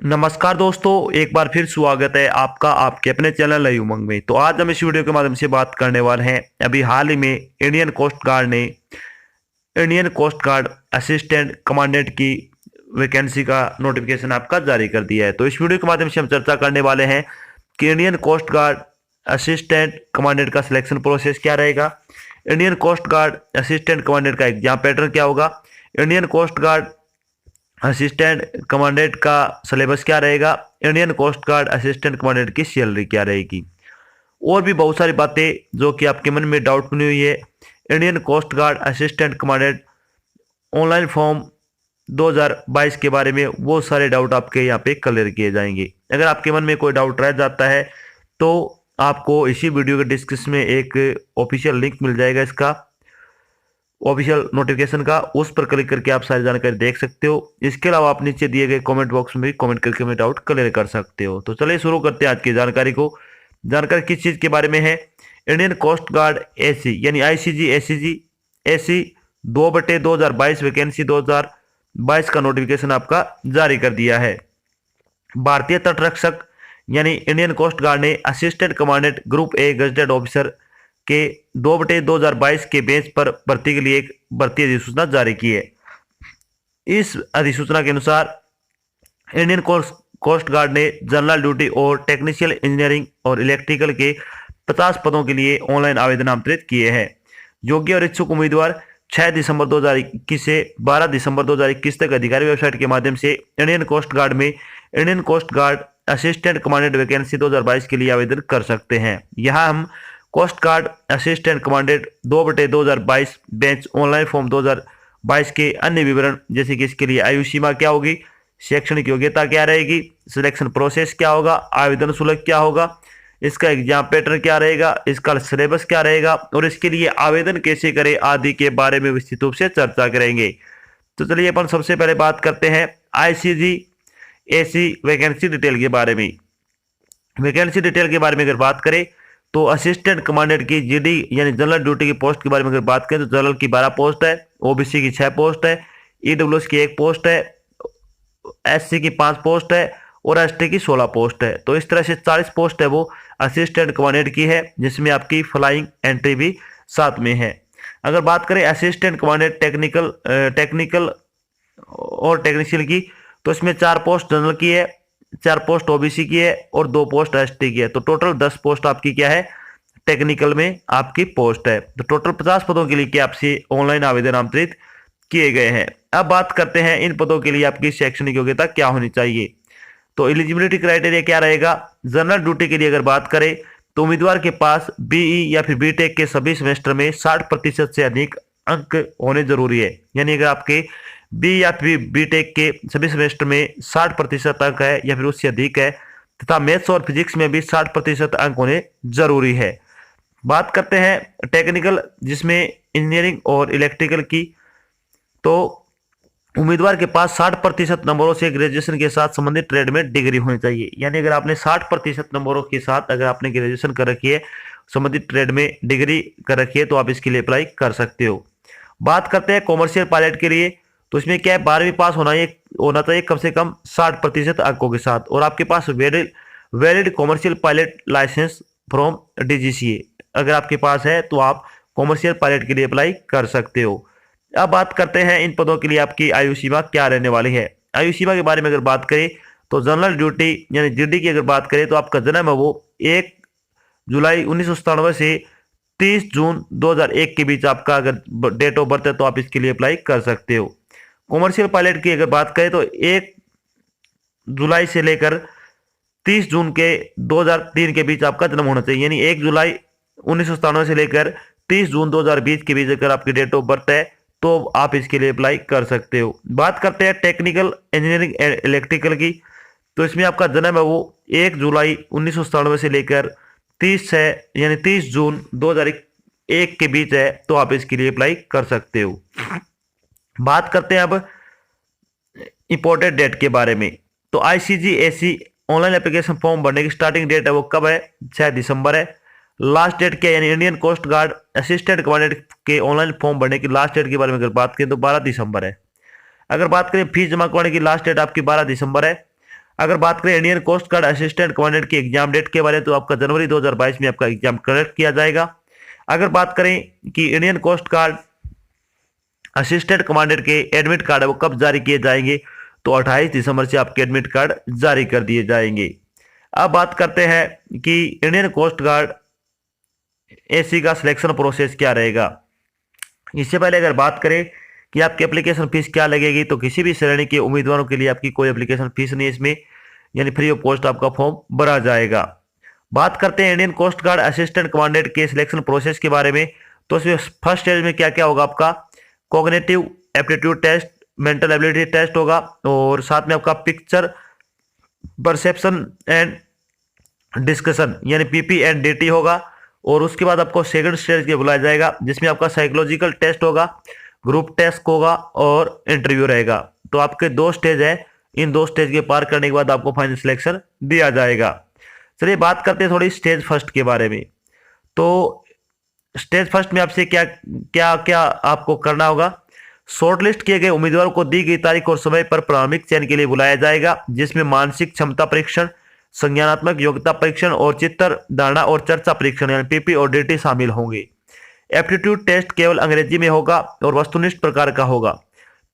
नमस्कार दोस्तों, एक बार फिर स्वागत है आपका आपके अपने चैनल नई उमंग में। तो आज हम इस वीडियो के माध्यम से बात करने वाले हैं। अभी हाल ही में Indian coast guard assistant commandant की वैकेंसी का नोटिफिकेशन आपका जारी कर दिया है। तो इस वीडियो के माध्यम से हम चर्चा करने वाले हैं कि Indian coast guard assistant commandant का सिलेक्शन प्रोसेस क्या रहेगा, Indian coast guard assistant commandant का एग्जाम पैटर्न क्या होगा, Indian coast guard assistant commandant का सिलेबस क्या रहेगा, Indian coast guard assistant commandant की सैलरी क्या रहेगी, और भी बहुत सारी बातें जो कि आपके मन में डाउट बनी हुई है। Indian coast guard assistant commandant online form 2022 के बारे में वो सारे डाउट आपके यहाँ पे क्लियर किए जाएंगे। अगर आपके मन में कोई डाउट रह जाता है तो आपको इसी वीडियो के डिस्क्रिप्शन में एक ऑफिशियल लिंक मिल जाएगा, इसका ऑफिशियल नोटिफिकेशन का, उस पर क्लिक करके आप सारी जानकारी देख सकते हो। इसके अलावा आप नीचे दिए गए कमेंट बॉक्स में भी कमेंट करके अपने डाउट क्लियर कर सकते हो। तो चलिए शुरू करते हैं आज की जानकारी को। जानकारी किस चीज़ के बारे में है, इंडियन कोस्ट गार्ड एसी यानी आईसीजी एसी 2/2022 वैकेंसी 2022 का नोटिफिकेशन आपका जारी कर दिया है। भारतीय तटरक्षक यानी इंडियन कोस्ट गार्ड ने assistant commandant group A gazetted officer के 2/2022 के बेंच पर भर्ती के लिए एक भर्ती अधिसूचना जारी की है। इस अधिसूचना के अनुसार इंडियन कोस्ट गार्ड ने जनरल ड्यूटी और टेक्निशियल इंजीनियरिंग और इलेक्ट्रिकल के 50 पदों के लिए ऑनलाइन आवेदन आमंत्रित किए हैं। योग्य और इच्छुक उम्मीदवार 6 दिसंबर 2021 से 12 दिसंबर 2021 तक अधिकारी वेबसाइट के माध्यम से इंडियन कोस्ट गार्ड में Indian coast guard assistant commandant vacancy 2022 के लिए आवेदन कर सकते हैं। यहाँ हम coast guard assistant commandant 2/2022 batch online form 2022 के अन्य विवरण, जैसे कि इसके लिए आयु सीमा क्या होगी, शैक्षणिक योग्यता क्या रहेगी, सिलेक्शन प्रोसेस क्या होगा, आवेदन शुल्क क्या होगा, इसका एग्जाम पैटर्न क्या रहेगा, इसका सिलेबस क्या रहेगा और इसके लिए आवेदन कैसे करें आदि के बारे में विस्तृत रूप से चर्चा करेंगे। तो चलिए अपन सबसे पहले बात करते हैं आईसीजी एसी वैकेंसी डिटेल के बारे में। वैकेंसी डिटेल के बारे में अगर बात करें तो असिस्टेंट कमांडेंट की जीडी यानी जनरल ड्यूटी की पोस्ट के बारे में अगर बात करें तो जनरल की 12 पोस्ट है, ओबीसी की 6 पोस्ट है, ईडब्ल्यूएस की 1 पोस्ट है, एससी की 5 पोस्ट है और एसटी की 16 पोस्ट है। तो इस तरह से 40 पोस्ट है वो असिस्टेंट कमांडेंट की है, जिसमें आपकी फ्लाइंग एंट्री भी साथ में है। अगर बात करें असिस्टेंट कमांडेंट टेक्निकल और टेक्नीशियल की, तो इसमें 4 पोस्ट जनरल की है, 4 पोस्ट ओबीसी की है और 2 पोस्ट एसटी की है। तो टोटल 10 पोस्ट आपकी क्या है, टेक्निकल में आपकी पोस्ट है। तो टोटल 50 पदों के लिए क्या आपसे ऑनलाइन आवेदन आमंत्रित किए गए हैं। अब बात करते हैं इन पदों के लिए आपकी शैक्षणिक योग्यता क्या होनी चाहिए। तो एलिजिबिलिटी क्राइटेरिया क्या रहेगा, जनरल ड्यूटी के लिए अगर बात करें तो उम्मीदवार के पास बीई या फिर बीटेक के सभी सेमेस्टर में 60% से अधिक अंक होने जरूरी है। यानी अगर आपके बी या फिर बीटेक के सभी सेमेस्टर में 60% अंक है या फिर उससे अधिक है, तथा मैथ्स और फिजिक्स में भी 60% अंक होने जरूरी है। बात करते हैं टेक्निकल, जिसमें इंजीनियरिंग और इलेक्ट्रिकल की, तो उम्मीदवार के पास 60% नंबरों से ग्रेजुएशन के साथ संबंधित ट्रेड में डिग्री होनी चाहिए। यानी अगर आपने 60% नंबरों के साथ अगर आपने ग्रेजुएशन कर रखी है, संबंधित ट्रेड में डिग्री कर रखी है, तो आप इसके लिए अप्लाई कर सकते हो। बात करते हैं कॉमर्शियल पायलट के लिए, तो इसमें क्या है, 12वीं पास होना चाहिए कम से कम 60% अंकों के साथ, और आपके पास valid commercial pilot licence from DGCA अगर आपके पास है तो आप कॉमर्शियल पायलट के लिए अप्लाई कर सकते हो। अब बात करते हैं इन पदों के लिए आपकी आयु सीमा क्या रहने वाली है। आयु सीमा के बारे में अगर बात करें तो जनरल ड्यूटी यानी जीडी की अगर बात करें तो आपका जन्म है वो 1 जुलाई 1997 से 30 जून 2001 के बीच आपका अगर डेट ऑफ बर्थ है तो आप इसके लिए अप्लाई कर सकते हो। कॉमर्शियल पायलट की अगर बात करें तो 1 जुलाई से लेकर 30 जून के 2003 के बीच आपका जन्म होना चाहिए। यानी 1 जुलाई 1997 से लेकर 30 जून 2020 के बीच अगर आपकी डेट ऑफ बर्थ है तो आप इसके लिए अप्लाई कर सकते हो। बात करते हैं टेक्निकल इंजीनियरिंग इलेक्ट्रिकल की, तो इसमें आपका जन्म है वो 1 जुलाई 1997 से लेकर 30 है यानी 30 जून 2001 के बीच है, तो आप इसके लिए अप्लाई कर सकते हो। बात करते हैं अब इंपॉर्टेंट डेट के बारे में, तो ICG AC online application form भरने की स्टार्टिंग डेट है वो कब है, 6 दिसंबर है। लास्ट डेट क्या है, यानी Indian coast guard assistant commandant के ऑनलाइन फॉर्म भरने की लास्ट डेट के बारे में अगर बात करें तो 12 दिसंबर है। अगर बात करें फीस जमा करवाने की लास्ट डेट आपकी 12 दिसंबर है। अगर बात करें Indian coast guard assistant commandant की एग्जाम डेट के बारे में, तो आपका जनवरी 2022 में आपका एग्जाम कंडक्ट किया जाएगा। अगर बात करें कि Indian coast guard assistant commandant के एडमिट कार्ड है वो कब जारी किए जाएंगे, तो 28 दिसंबर से आपके एडमिट कार्ड जारी कर दिए जाएंगे। अब बात करते हैं कि इंडियन कोस्ट गार्ड एसी का सिलेक्शन प्रोसेस क्या रहेगा। इससे पहले अगर बात करें कि आपकी एप्लीकेशन फीस क्या लगेगी, तो किसी भी श्रेणी के उम्मीदवारों के लिए आपकी कोई एप्लीकेशन फीस नहीं है इसमें, यानी फ्री ऑफ कॉस्ट आपका फॉर्म भरा जाएगा। बात करते हैं Indian coast guard assistant commandant के सिलेक्शन प्रोसेस के बारे में, तो इसमें फर्स्ट स्टेज में क्या क्या होगा, आपका cognitive aptitude test, mental ability test होगा, और साथ में आपका पिक्चर परसेप्शन एंड डिस्कशन यानी पीपी एंड डीटी होगा। और उसके बाद आपको सेकंड स्टेज के बुलाया जाएगा, जिसमें आपका साइकोलॉजिकल टेस्ट होगा, ग्रुप टेस्ट होगा और इंटरव्यू रहेगा। तो आपके 2 स्टेज है, इन 2 स्टेज के पार करने के बाद आपको फाइनल सिलेक्शन दिया जाएगा। चलिए बात करते हैं थोड़ी स्टेज फर्स्ट के बारे में। तो स्टेज फर्स्ट में आपसे क्या क्या क्या आपको करना होगा, शॉर्टलिस्ट किए गए उम्मीदवारों को दी गई तारीख और समय पर प्रारंभिक चयन के लिए बुलाया जाएगा, जिसमें मानसिक क्षमता परीक्षण, संज्ञानात्मक योग्यता परीक्षण और चित्र धारणा और चर्चा परीक्षण यानी पीपी और डीटी शामिल होंगे। एप्टीट्यूड टेस्ट केवल अंग्रेजी में होगा और वस्तुनिष्ठ प्रकार का होगा।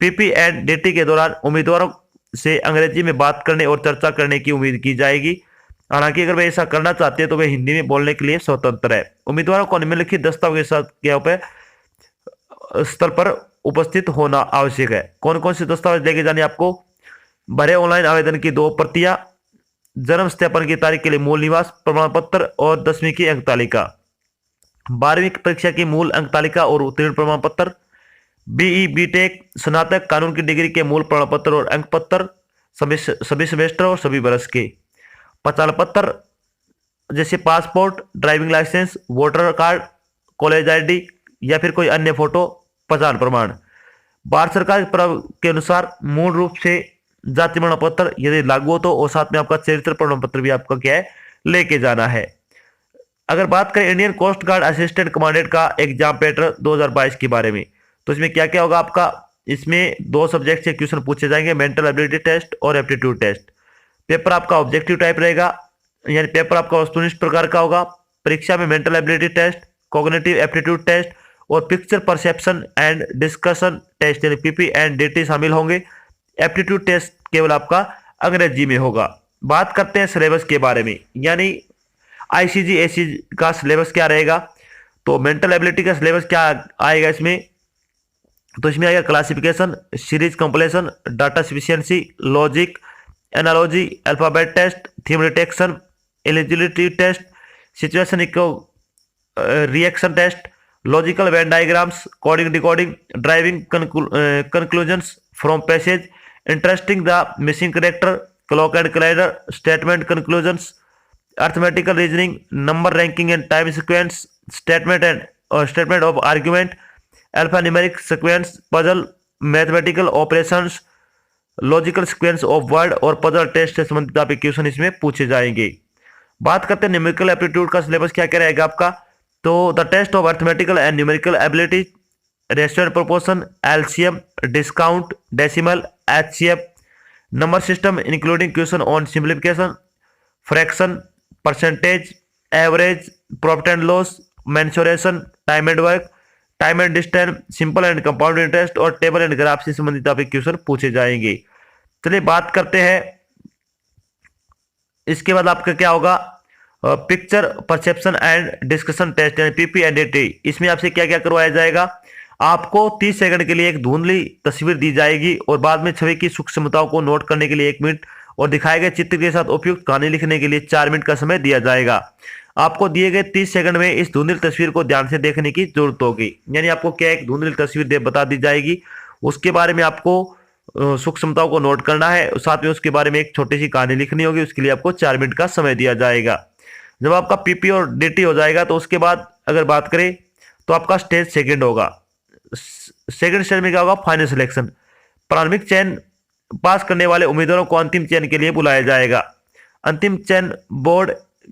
पीपी एंड डीटी के दौरान उम्मीदवारों से अंग्रेजी में बात करने और चर्चा करने की उम्मीद की जाएगी। हालांकि अगर वे ऐसा करना चाहते हैं तो वे हिंदी में बोलने के लिए स्वतंत्र है। उम्मीदवारों को निम्नलिखित दस्तावेज के स्तर पर उपस्थित होना आवश्यक है। कौन कौन से दस्तावेज लेके जाने आपको, भरे ऑनलाइन आवेदन की 2 प्रतियां, जन्म सत्यापन की तारीख के लिए मूल निवास प्रमाण पत्र और 10वीं की अंक तालिका, 12वीं परीक्षा की मूल अंक तालिका और उत्तीर्ण प्रमाण पत्र, बीई बीटेक स्नातक कानून की डिग्री के मूल प्रमाण पत्र और अंक पत्र सभी सेमेस्टर और सभी वर्ष के, पहचान पत्र जैसे passport, driving licence, voter card, college ID या फिर कोई अन्य फोटो पहचान प्रमाण। भारत सरकार के अनुसार मूल रूप से जाति प्रमाण पत्र यदि लागू हो तो, और साथ में आपका चरित्र प्रमाण पत्र भी आपका क्या है लेके जाना है। अगर बात करें Indian coast guard assistant commandant का एग्जाम पैटर्न 2022 के बारे में, तो इसमें क्या क्या होगा आपका, इसमें 2 सब्जेक्ट से क्वेश्चन पूछे जाएंगे, मेंटल एबिलिटी टेस्ट और एप्टीट्यूड टेस्ट। पेपर आपका ऑब्जेक्टिव टाइप रहेगा, यानी पेपर आपका वस्तुनिष्ठ प्रकार का होगा। परीक्षा में mental ability test, cognitive aptitude test और picture perception and discussion test यानी पीपी एंड डीटी शामिल होंगे। एप्टीट्यूड टेस्ट केवल आपका अंग्रेजी में होगा। बात करते हैं सिलेबस के बारे में, यानी आईसीजी एसी का सिलेबस क्या रहेगा। तो मेंटल एबिलिटी का सिलेबस क्या आएगा इसमें, तो इसमें आएगा classification, series completion, data sufficiency, logic, analogy, alphabet test, theme detection, eligibility test, situation reaction test, logical Venn diagrams, coding decoding, driving conclusions from passage, interesting the missing character, clock and calendar, statement conclusions, arithmetical reasoning, number ranking and time sequence, statement of argument, alphanumeric sequence, puzzle, mathematical operations, logical sequence of word और puzzle test से संबंधित आपके question इसमें पूछे जाएंगे। बात करते हैं न्यूमेरिकल एप्टीट्यूड का सिलेबस क्या क्या रहेगा आपका, तो the test of arithmetical and numerical ability, ratio and proportion, LCM, discount, decimal, HCF, number system including question on simplification, fraction, percentage, average, profit and loss, mensuration, time and work, time and distance, simple and compound interest और table and graph से संबंधित आपके question पूछे जाएंगे। चलिए बात करते हैं, इसके बाद आपका क्या होगा, picture perception and discussion test यानी पीपीएनडीटी। इसमें आपसे क्या क्या करवाया जाएगा, आपको 30 सेकंड के लिए एक धुंधली तस्वीर दी जाएगी और बाद में छवि की सूक्ष्मताओं को नोट करने के लिए 1 मिनट और दिखाए गए चित्र के साथ उपयुक्त कहानी लिखने के लिए 4 मिनट का समय दिया जाएगा। आपको दिए गए 30 सेकंड में इस धुंधली तस्वीर को ध्यान से देखने की जरूरत होगी, यानी आपको क्या एक धुंधली तस्वीर बता दी जाएगी, उसके बारे में आपको सूक्ष्मताओं को नोट करना है, साथ में उसके बारे में एक छोटी सी कहानी लिखनी होगी, उसके लिए आपको 4 मिनट का समय दिया जाएगा। जब आपका पीपी और डीटी हो जाएगा तो उसके बाद अगर बात करें तो आपका स्टेज सेकंड होगा। सेकंड स्टेज में क्या होगा, फाइनल सिलेक्शन। प्रारंभिक चयन पास करने वाले उम्मीदवारों को अंतिम चयन के लिए बुलाया जाएगा। अंतिम चयन बोर्ड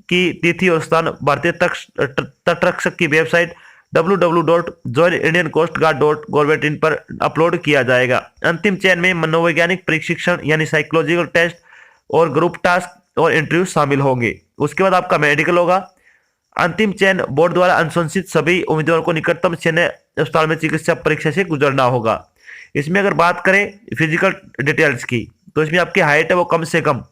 की तिथि और स्थान भारतीय तटरक्षक की वेबसाइट www.joinindiancoastguard.gov.in पर अपलोड किया जाएगा। अंतिम चयन में मनोवैज्ञानिक प्रशिक्षण यानी साइकोलॉजिकल टेस्ट, और ग्रुप टास्क और इंटरव्यू शामिल होंगे। उसके बाद आपका मेडिकल होगा। अंतिम चयन बोर्ड द्वारा अनुशंसित सभी उम्मीदवारों को निकटतम चयन अस्पताल में चिकित्सा परीक्षा से गुजरना होगा। इसमें अगर बात करें फिजिकल डिटेल्स की, तो इसमें आपकी हाइट है वो कम से कम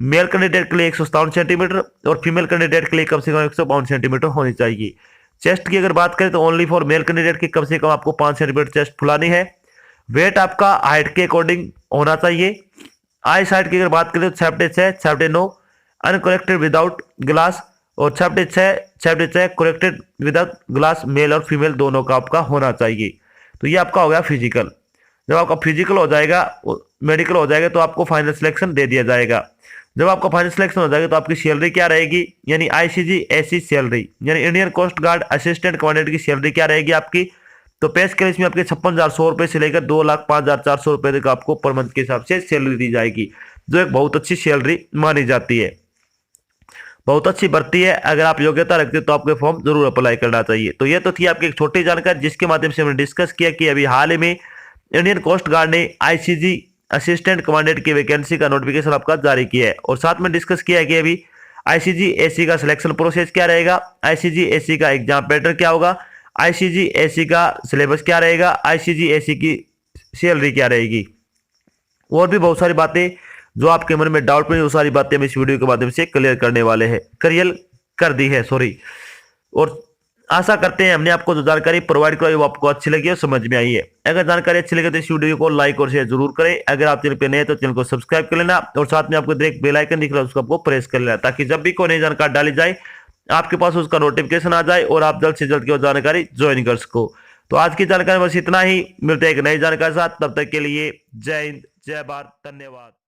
मेल कैंडिडेट के लिए 157 सेंटीमीटर और फीमेल कैंडिडेट के लिए कम से कम 152 सेंटीमीटर होनी चाहिए। चेस्ट की अगर बात करें तो ओनली फॉर मेल कैंडिडेट की कम से कम आपको 5 सेंटीमीटर चेस्ट फुलानी है। वेट आपका हाइट के अकॉर्डिंग होना चाहिए। आई साइड की अगर बात करें तो 6 6 9 अनकरेक्टेड विदाउट ग्लास और 6 करेक्टेड विदाउट ग्लास मेल और फीमेल दोनों का आपका होना चाहिए। तो ये आपका हो गया फिजिकल। जब आपका फिजिकल हो जाएगा, मेडिकल हो जाएगा, तो आपको फाइनल सिलेक्शन दे दिया जाएगा। जब आपका फाइनल सिलेक्शन हो जाएगा तो आपकी सैलरी क्या रहेगी, यानी आईसीजी एसी सैलरी, यानी Indian coast guard assistant commandant की सैलरी क्या रहेगी आपकी, तो पे स्केल इसमें आपके 56,100 रुपए से लेकर 2,05,400 रुपए तक आपको पर मंथ के हिसाब से सैलरी दी जाएगी, जो एक बहुत अच्छी सैलरी मानी जाती है। बहुत अच्छी भर्ती है। अगर आप योग्यता रखते हो तो आपके फॉर्म जरूर अप्लाई करना चाहिए। तो ये तो थी आपकी एक छोटी जानकारी जिसके माध्यम से हमने डिस्कस किया कि अभी हाल ही में इंडियन कोस्ट गार्ड ने आईसीजी असिस्टेंट कमांडेंट की वैकेंसी का नोटिफिकेशन आपका जारी किया है, और साथ में डिस्कस किया है कि अभी आईसीजी एसी का सिलेक्शन प्रोसेस क्या रहेगा, आईसीजी एसी का एग्जाम पैटर्न क्या होगा, आईसीजी एसी का सिलेबस क्या रहेगा, आईसीजी एसी की सैलरी क्या रहेगी, और भी बहुत सारी बातें जो आपके मन में डाउट में, वो सारी बातें हम इस वीडियो के माध्यम से क्लियर करने वाले हैं, क्लियर कर दी है सॉरी। और आशा करते हैं हमने आपको जो जानकारी प्रोवाइड कराई वो आपको अच्छी लगी और समझ में आई है। अगर जानकारी अच्छी लगे तो इस वीडियो को लाइक और शेयर जरूर करें। अगर आप चैनल पे नए हैं तो चैनल को सब्सक्राइब कर लेना, और साथ में आपको एक बेल आइकन दिख रहा है उसको आपको प्रेस कर लेना, ताकि जब भी कोई नई जानकारी डाली जाए आपके पास उसका नोटिफिकेशन आ जाए और आप जल्द से जल्द की जानकारी ज्वाइन कर सको। तो आज की जानकारी बस इतना ही, मिलते हैं एक नई जानकारी के साथ, तब तक के लिए जय हिंद, जय भारत, धन्यवाद।